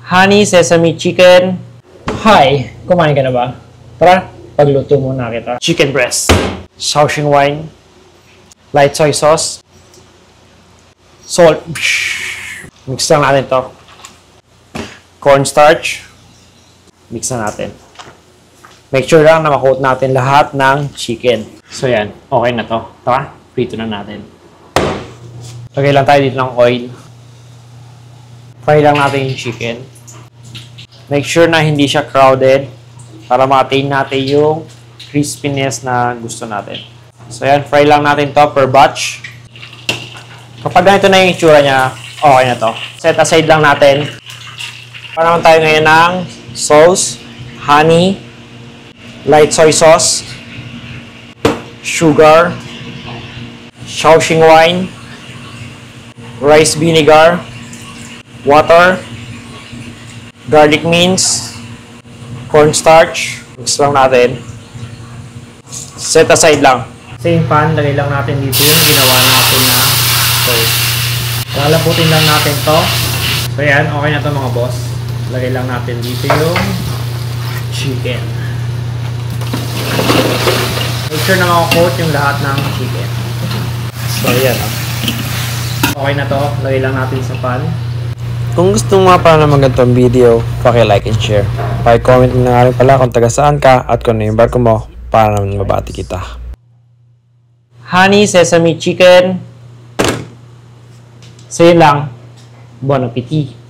Honey Sesame Chicken. Hi! Kumain ka na ba? Tara, pagluto muna kita. Chicken breast. Shaoxing wine. Light soy sauce. Salt. Mix lang natin to. Cornstarch. Mix na natin. Make sure lang na makoat natin lahat ng chicken. So yan, okay na to. Tara, prito na natin. Lagay lang tayo dito ng oil. Fry lang natin yung chicken. Make sure na hindi siya crowded para ma-attain natin yung crispiness na gusto natin. So yan, fry lang natin to per batch. Kapag ganito na yung itsura niya, okay na to. Set aside lang natin. Para naman tayo ngayon ng sauce, honey, light soy sauce, sugar, Shaoxing wine, rice vinegar, water, garlic mince, cornstarch. Mix lang natin. Set aside lang. Same pan, lagay lang natin dito yung ginawa natin na sauce. Lalaputin lang natin to. So yan, okay na to mga boss. Lagay lang natin dito yung chicken. Make sure na makakoat yung lahat ng chicken. So yan. Okay na to. Lagay lang natin sa pan. Kung gusto mo nga pala naman ganitong video, paki-like and share. Paki-comment mo na nga rin pala kung taga saan ka at kung ano yung barko mo para naman mabati kita. Honey Sesame Chicken. So yun lang. Bon appetit!